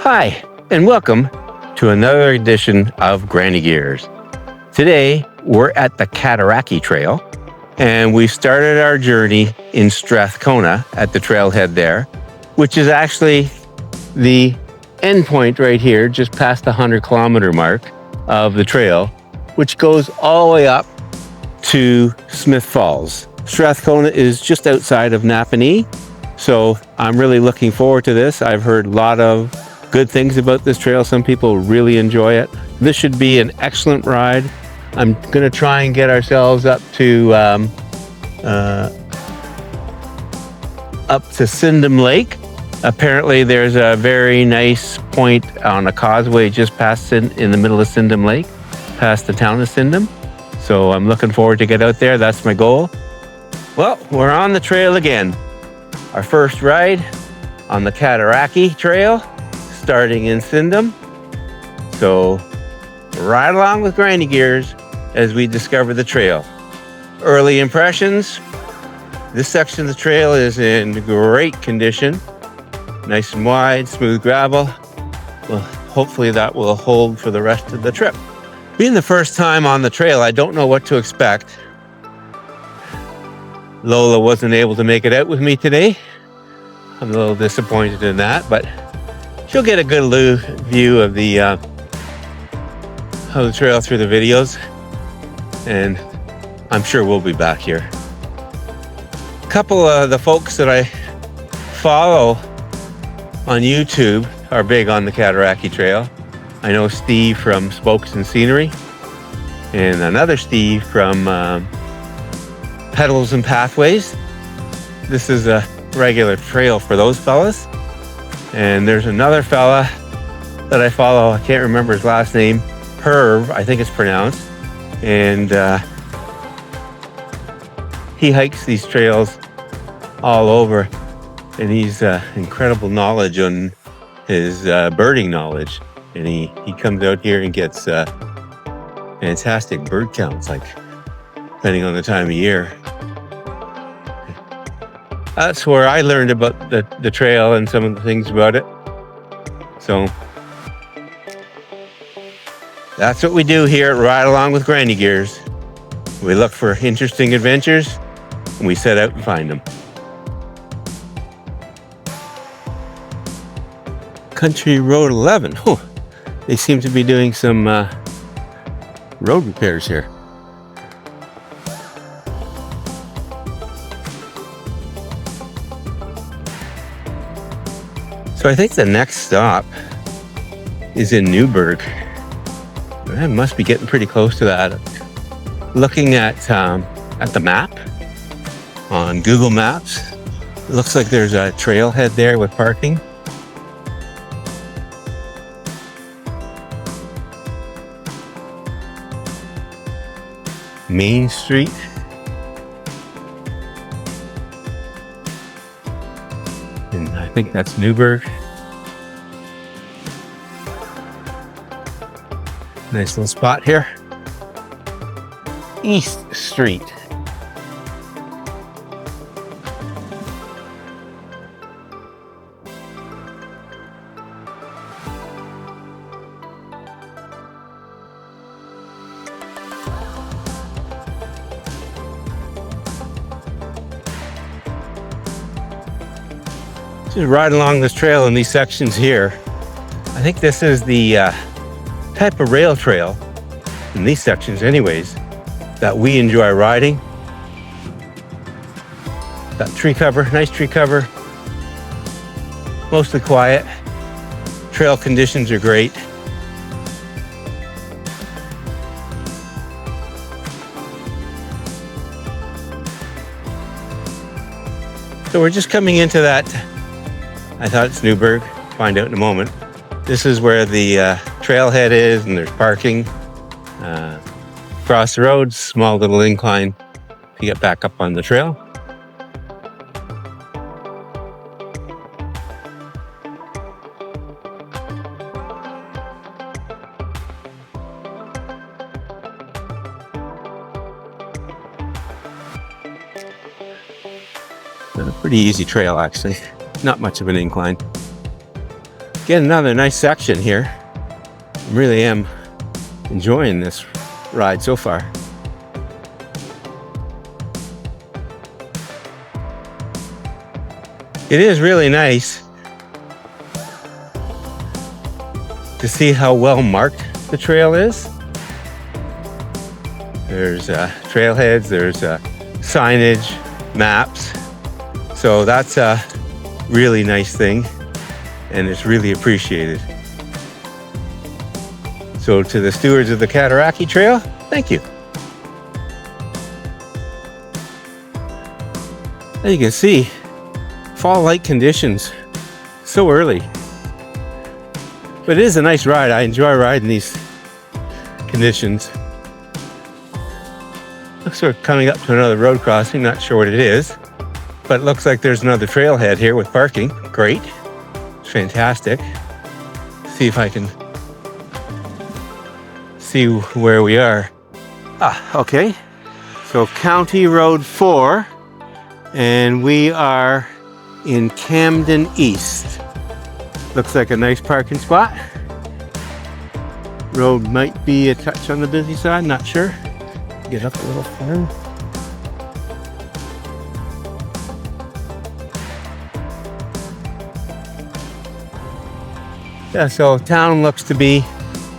Hi, and welcome to another edition of Granny Gears. Today, we're at the Cataraqui Trail, and we started our journey in Strathcona at the trailhead there, which is actually the end point right here, just past the 100-kilometer mark of the trail, which goes all the way up to Smith Falls. Strathcona is just outside of Napanee, so I'm really looking forward to this. I've heard a lot of good things about this trail. Some people really enjoy it. This should be an excellent ride. I'm going to try and get ourselves up to Sydenham Lake. Apparently there's a very nice point on a causeway just past in the middle of Sydenham Lake, past the town of Sydenham. So I'm looking forward to get out there. That's my goal. Well, we're on the trail again. Our first ride on the Cataraqui Trail, starting in Sydenham. So ride along with Granny Gears as we discover the trail. Early impressions. This section of the trail is in great condition. Nice and wide, smooth gravel. Well, hopefully that will hold for the rest of the trip. Being the first time on the trail, I don't know what to expect. Lola wasn't able to make it out with me today. I'm a little disappointed in that, but she'll get a good view of the trail through the videos, and I'm sure we'll be back here. A couple of the folks that I follow on YouTube are big on the Cataraqui Trail. I know Steve from Spokes and Scenery, and another Steve from Pedals and Pathways. This is a regular trail for those fellas. And there's another fella that I follow, I can't remember his last name, Herb, I think it's pronounced. And he hikes these trails all over, and he's incredible knowledge on his birding knowledge. And he comes out here and gets fantastic bird counts, like depending on the time of year. That's where I learned about the trail and some of the things about it. So that's what we do here at Ride Along with Granny Gears. We look for interesting adventures, and we set out and find them. Country Road 11. Oh, they seem to be doing some road repairs here. So I think the next stop is in Newburgh. I must be getting pretty close to that. Looking at the map on Google Maps, it looks like there's a trailhead there with parking. Main Street. And I think that's Newburgh. Nice little spot here. East Street. Just ride along this trail in these sections here. I think this is the type of rail trail, in these sections anyways, that we enjoy riding. Got tree cover, nice tree cover. Mostly quiet. Trail conditions are great. So we're just coming into that. I thought it's Newburgh, find out in a moment. This is where the trailhead is, and there's parking. Across the road, small little incline to get back up on the trail. A pretty easy trail, actually. Not much of an incline. Again, another nice section here. Really am enjoying this ride so far. It is really nice to see how well marked the trail is. There's trailheads, there's signage, maps. So that's a really nice thing, and it's really appreciated. So to the stewards of the Cataraqui Trail, thank you. As you can see, fall-like conditions so early. But it is a nice ride. I enjoy riding these conditions. Looks like we're coming up to another road crossing, not sure what it is. But it looks like there's another trailhead here with parking. Great. It's fantastic. See if I can see where we are. Okay. So County Road 4, and we are in Camden East. Looks like a nice parking spot. Road might be a touch on the busy side, not sure. Get up a little further. Yeah, so town looks to be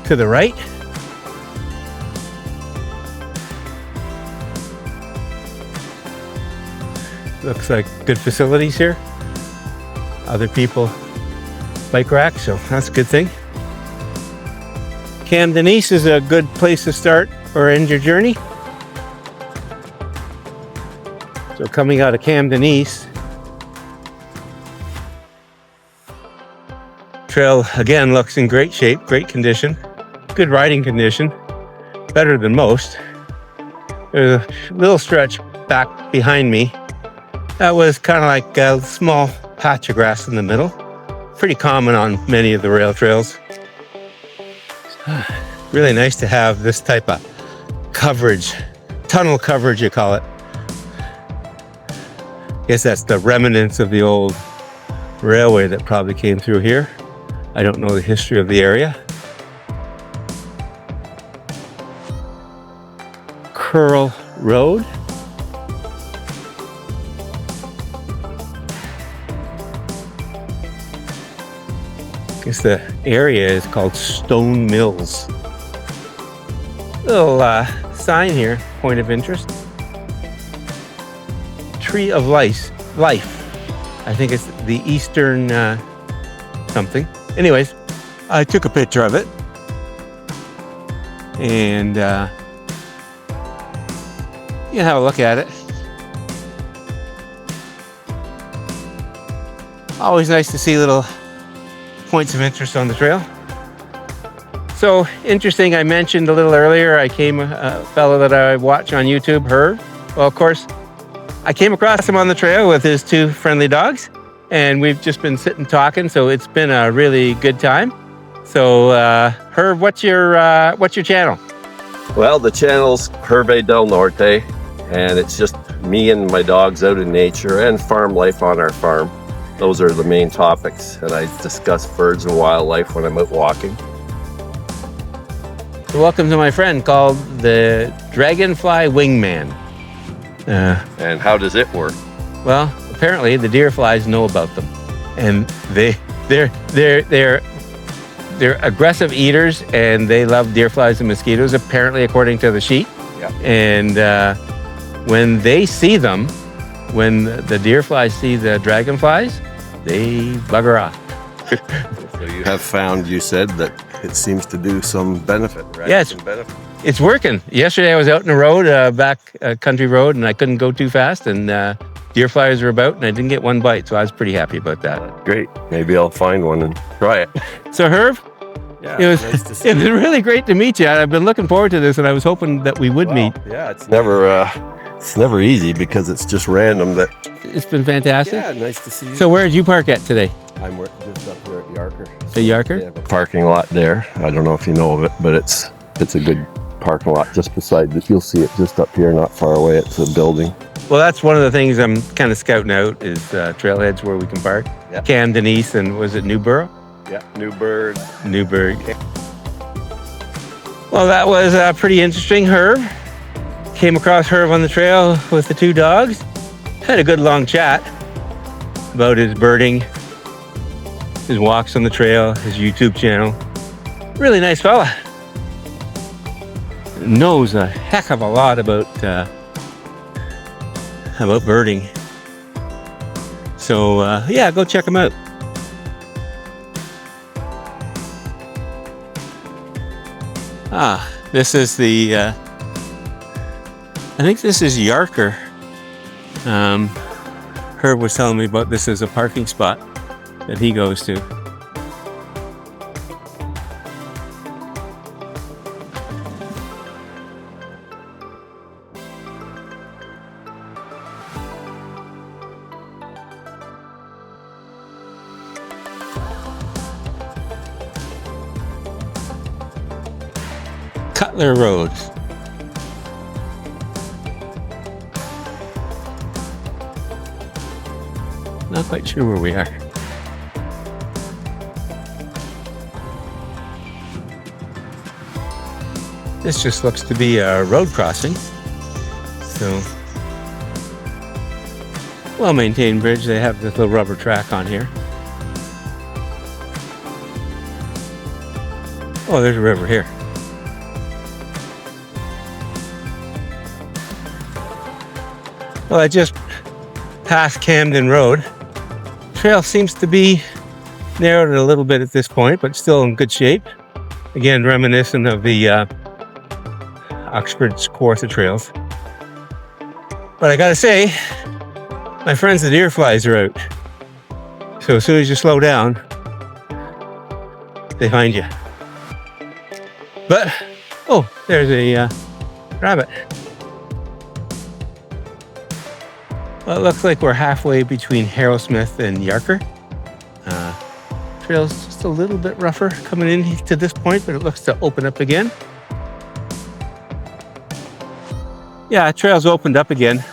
to the right. Looks like good facilities here. Other people bike rack, so that's a good thing. Camden East is a good place to start or end your journey. So coming out of Camden East, trail again looks in great shape, great condition, good riding condition, better than most. There's a little stretch back behind me. That was kind of like a small patch of grass in the middle. Pretty common on many of the rail trails. Really nice to have this type of coverage, tunnel coverage you call it. I guess that's the remnants of the old railway that probably came through here. I don't know the history of the area. Curl Road. I guess the area is called Stone Mills. Little sign here, point of interest. Tree of Life. I think it's the Eastern something. Anyways, I took a picture of it. And you can have a look at it. Always nice to see little points of interest on the trail. So interesting, I mentioned a little earlier, I came a fellow that I watch on YouTube, Herb. Well, of course, I came across him on the trail with his two friendly dogs, and we've just been sitting talking, so it's been a really good time. So Herb, what's your channel? Well, the channel's Herve del Norte, and it's just me and my dogs out in nature and farm life on our farm. Those are the main topics, and I discuss birds and wildlife when I'm out walking. So welcome to my friend called the Dragonfly Wingman. And how does it work? Well, apparently the deer flies know about them, and they're aggressive eaters, and they love deer flies and mosquitoes, apparently, according to the sheet. Yeah. And when they see them, when the deer flies see the dragonflies, they bugger off. So you have found, you said, that it seems to do some benefit, right? Yeah, some benefit. It's working. Yesterday I was out in the road, back country road, and I couldn't go too fast, and deer flies were about, and I didn't get one bite, so I was pretty happy about that. Great. Maybe I'll find one and try it. So Herb, Yeah, it was nice to see it was really great to meet you. I've been looking forward to this, and I was hoping that we would meet. Yeah, it's never easy because it's just random. That It's been fantastic. yeah, nice to see you. So where did you park at today? I'm just up here at Yarker. At Yarker? They have a parking lot there. I don't know if you know of it, but it's a good parking lot just beside this. You'll see it just up here, not far away. It's a building. Well, that's one of the things I'm kind of scouting out is trailheads where we can park. Yeah. Camden East and was it Newborough? Yeah, Newburgh. Newburgh. Well, that was pretty interesting. Herb. Came across Herb on the trail with the two dogs. Had a good long chat about his birding, his walks on the trail, his YouTube channel. Really nice fella. Knows a heck of a lot about birding. So yeah, go check him out. This is the I think this is Yarker. Herb was telling me about this as a parking spot that he goes to. Cutler Road. Not quite sure where we are. This just looks to be a road crossing. So, well-maintained bridge. They have this little rubber track on here. Oh, there's a river here. Well, I just passed Camden Road. Trail seems to be narrowed a little bit at this point, but still in good shape. Again, reminiscent of the Oxford's Kawartha trails. But I gotta say, my friends the deer flies are out. So as soon as you slow down, they find you. But, oh, there's a rabbit. Well, it looks like we're halfway between Harrowsmith and Yarker. Trail's just a little bit rougher coming in to this point, but it looks to open up again. Yeah, trail's opened up again.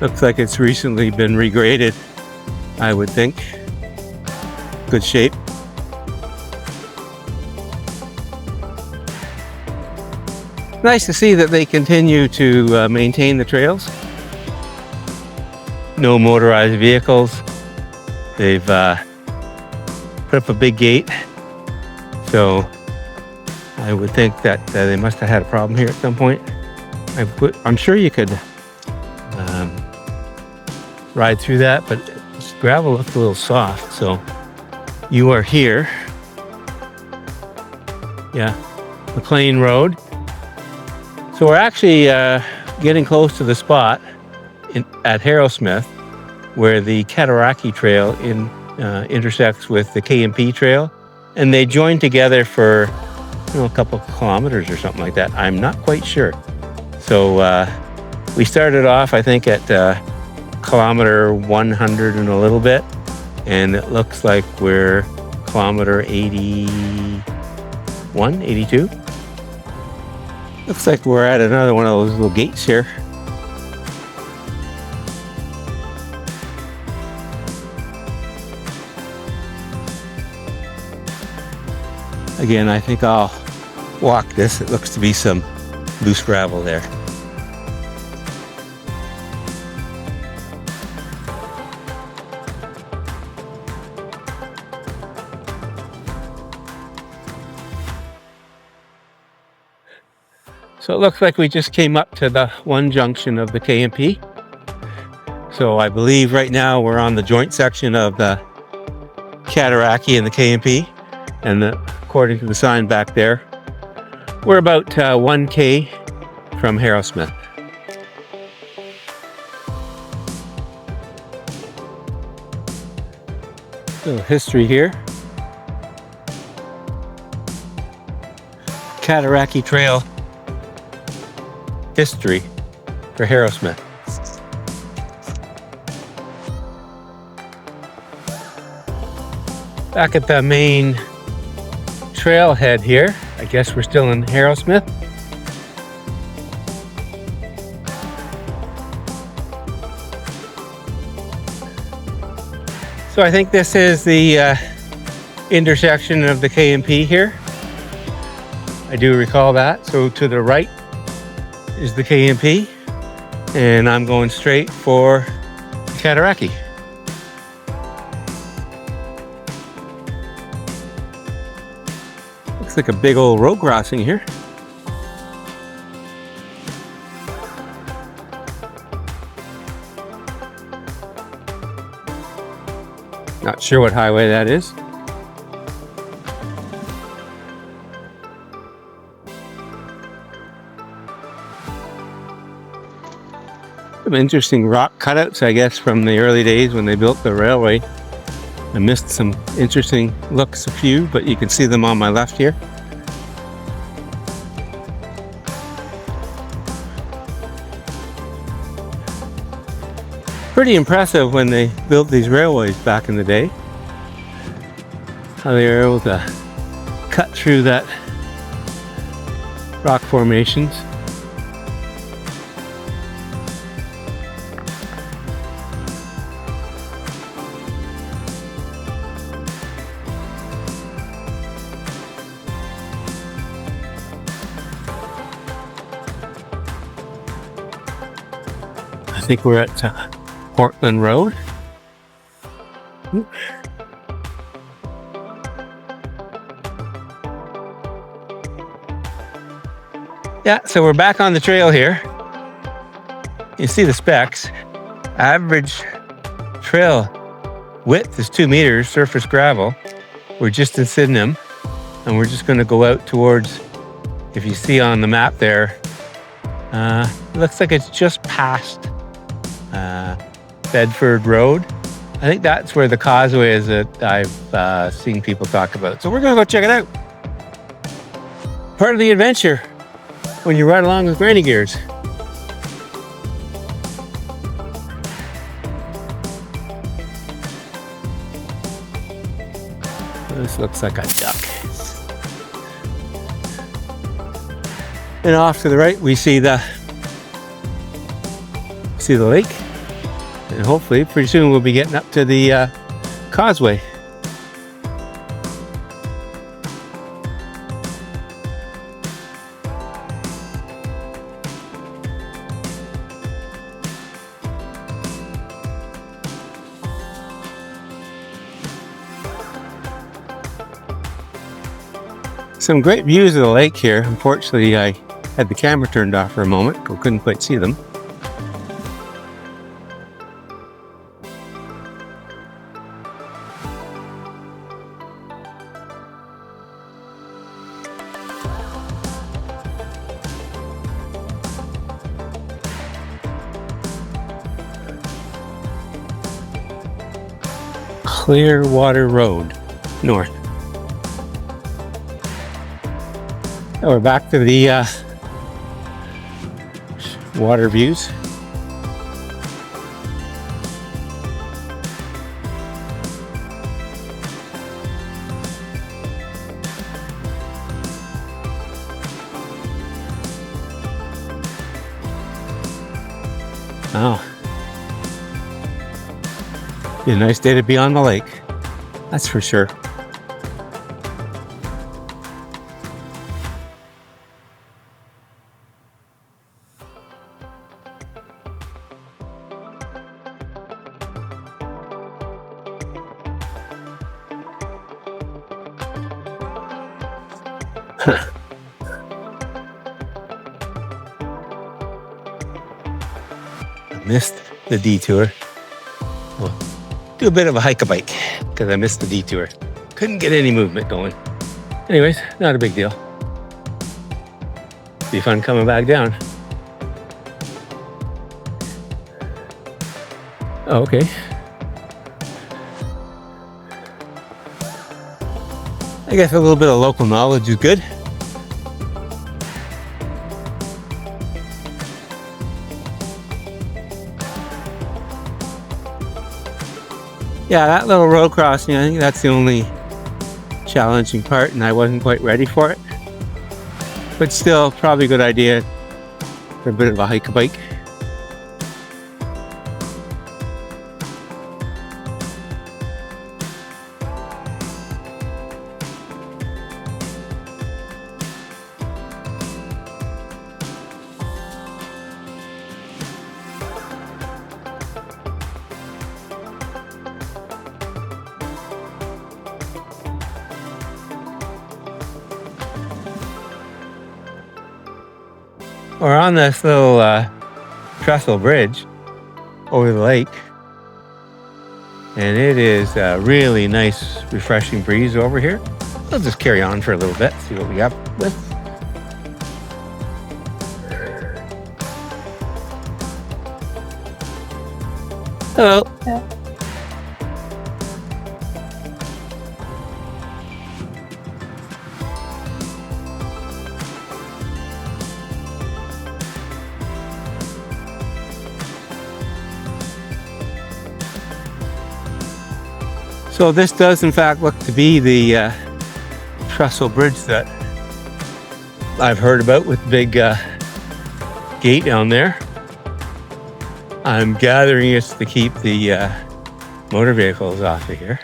Looks like it's recently been regraded, I would think. Good shape. Nice to see that they continue to maintain the trails. No motorized vehicles. They've put up a big gate. So I would think that they must have had a problem here at some point. I'm sure you could ride through that, but this gravel looks a little soft. So you are here. Yeah, McLean Road. So we're actually getting close to the spot at Harrowsmith where the Cataraqui Trail intersects with the K&P Trail, and they join together for a couple of kilometers or something like that. I'm not quite sure. So we started off, I think, at kilometer 100 and a little bit, and it looks like we're kilometer 81, 82. Looks like we're at another one of those little gates here. Again, I think I'll walk this. It looks to be some loose gravel there. So it looks like we just came up to the one junction of the K&P. So I believe right now we're on the joint section of the Cataraqui and the K&P. And according to the sign back there, we're about 1K from Harrowsmith. Little history here. Cataraqui Trail history for Harrowsmith. Back at the main trailhead here. I guess we're still in Harrowsmith. So I think this is the intersection of the K and P here. I do recall that. So to the right is the K and P, and I'm going straight for Cataraqui. Looks like a big old road crossing here. Not sure what highway that is. Some interesting rock cutouts, I guess, from the early days when they built the railway. I missed some interesting looks, a few, but you can see them on my left here. Pretty impressive when they built these railways back in the day. How they were able to cut through that rock formations. I think we're at Portland Road. Yeah, so we're back on the trail here. You see the specs. Average trail width is 2 meters, surface gravel. We're just in Sydenham, and we're just going to go out towards, if you see on the map there, it looks like it's just past Bedford Road. I think that's where the causeway is that I've seen people talk about. So we're going to go check it out. Part of the adventure when you ride along with granny gears. This looks like a duck. And off to the right we see the lake. And hopefully pretty soon we'll be getting up to the causeway. Some great views of the lake here. Unfortunately, I had the camera turned off for a moment, so couldn't quite see them. Clearwater Road, north. And we're back to the water views. Oh. Be a nice day to be on the lake, that's for sure. I missed the detour. Well, do a bit of a hike-a-bike because I missed the detour. Couldn't get any movement going. Anyways, not a big deal. Be fun coming back down. Oh, okay. I guess a little bit of local knowledge is good. Yeah, that little road crossing, I think that's the only challenging part, and I wasn't quite ready for it. But still, probably a good idea for a bit of a hike-a-bike. We're on this little trestle bridge over the lake, and it is a really nice, refreshing breeze over here. We'll just carry on for a little bit, see what we got with. Hello. Yeah. So this does in fact look to be the trestle bridge that I've heard about with the big gate down there. I'm gathering it's to keep the motor vehicles off of here.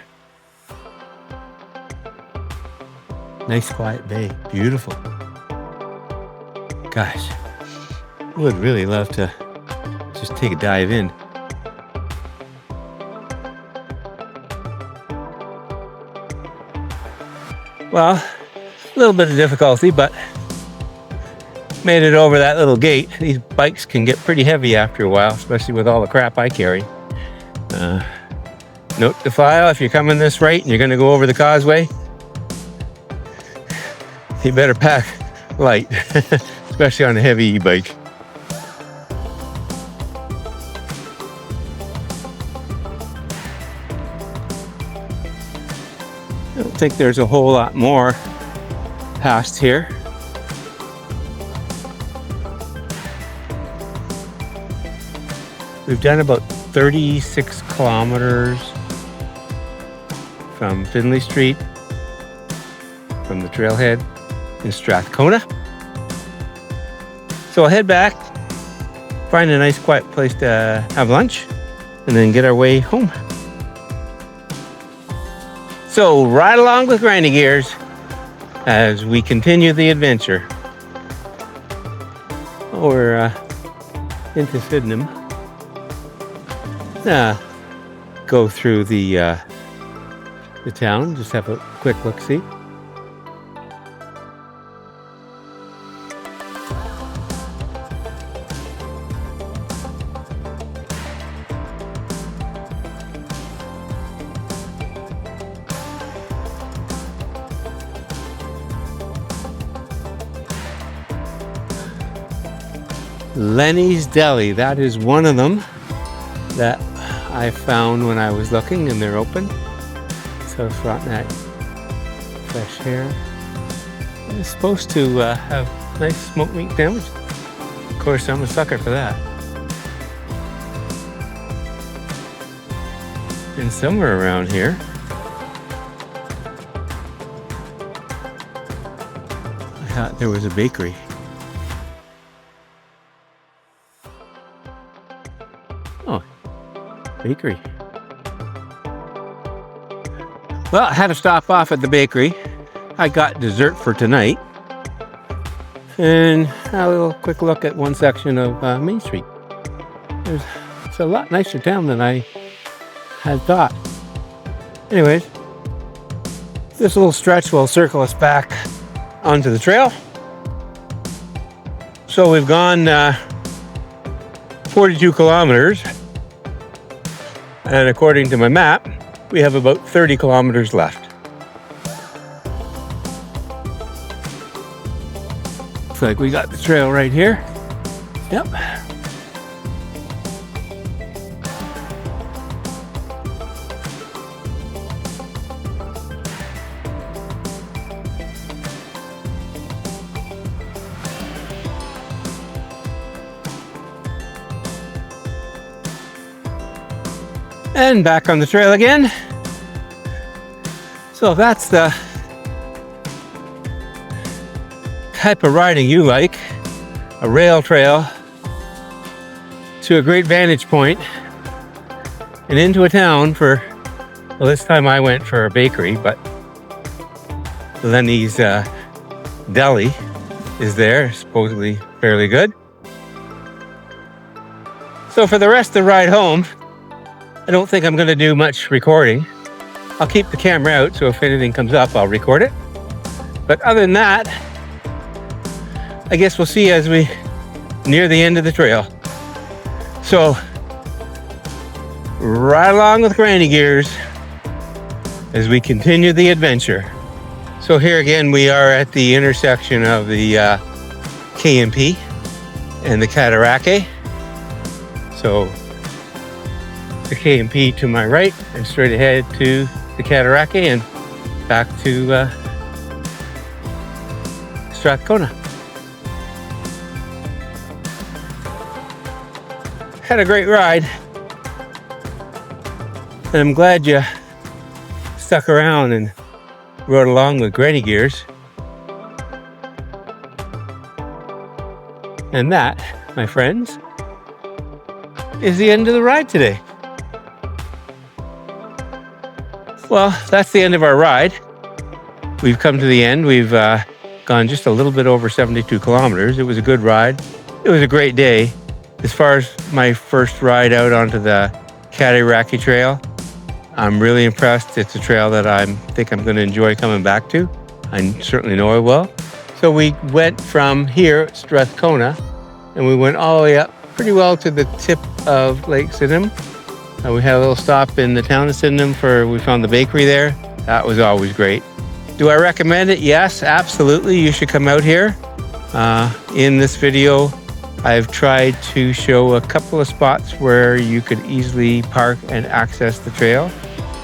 Nice quiet bay, beautiful. Gosh, I would really love to just take a dive in. Well, a little bit of difficulty, but made it over that little gate. These bikes can get pretty heavy after a while, especially with all the crap I carry. Note to file, if you're coming this right and you're going to go over the causeway, you better pack light, especially on a heavy e-bike. I don't think there's a whole lot more past here. We've done about 36 kilometers from Finley Street, from the trailhead in Strathcona. So I'll head back, find a nice quiet place to have lunch, and then get our way home. So ride along with Grindy Gears as we continue the adventure. We're into Sydenham. Go through the town, just have a quick look-see. Lenny's Deli, that is one of them that I found when I was looking, and they're open. So Frontenac fresh hair. It's supposed to have nice smoked meat sandwich. Of course, I'm a sucker for that. And somewhere around here, I thought there was a bakery. Oh, bakery. Well, I had to stop off at the bakery. I got dessert for tonight. And a little quick look at one section of Main Street. It's a lot nicer town than I had thought. Anyways, this little stretch will circle us back onto the trail. So we've gone 42 kilometers. And according to my map, we have about 30 kilometers left. Looks like we got the trail right here. Yep. And back on the trail again. So that's the type of riding you like. A rail trail to a great vantage point and into a town for, well, this time I went for a bakery, but Lenny's Deli is there, supposedly fairly good. So for the rest of the ride home, I don't think I'm going to do much recording. I'll keep the camera out, so if anything comes up, I'll record it. But other than that, I guess we'll see as we near the end of the trail. So right along with Granny Gears as we continue the adventure. So here again, we are at the intersection of the K&P and the Cataraqui. So the K&P to my right and straight ahead to the Cataraqui and back to Strathcona. Had a great ride, and I'm glad you stuck around and rode along with Granny Gears. And that, my friends, is the end of the ride today. Well, that's the end of our ride. We've come to the end. We've gone just a little bit over 72 kilometers. It was a good ride. It was a great day. As far as my first ride out onto the Cataraqui Trail, I'm really impressed. It's a trail that I think I'm going to enjoy coming back to. I certainly know I will. So we went from here at Strathcona, and we went all the way up pretty well to the tip of Lake Sydenham. We had a little stop in the town of Sydenham we found the bakery there. That was always great. Do I recommend it? Yes, absolutely. You should come out here. In this video, I've tried to show a couple of spots where you could easily park and access the trail.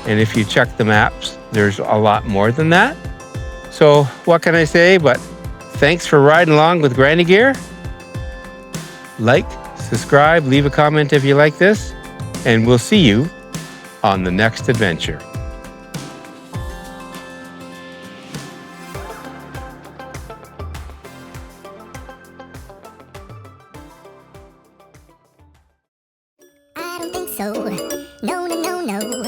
And if you check the maps, there's a lot more than that. So what can I say? But thanks for riding along with Granny Gear. Like, subscribe, leave a comment if you like this, and we'll see you on the next adventure. I don't think so. No, no, no, no.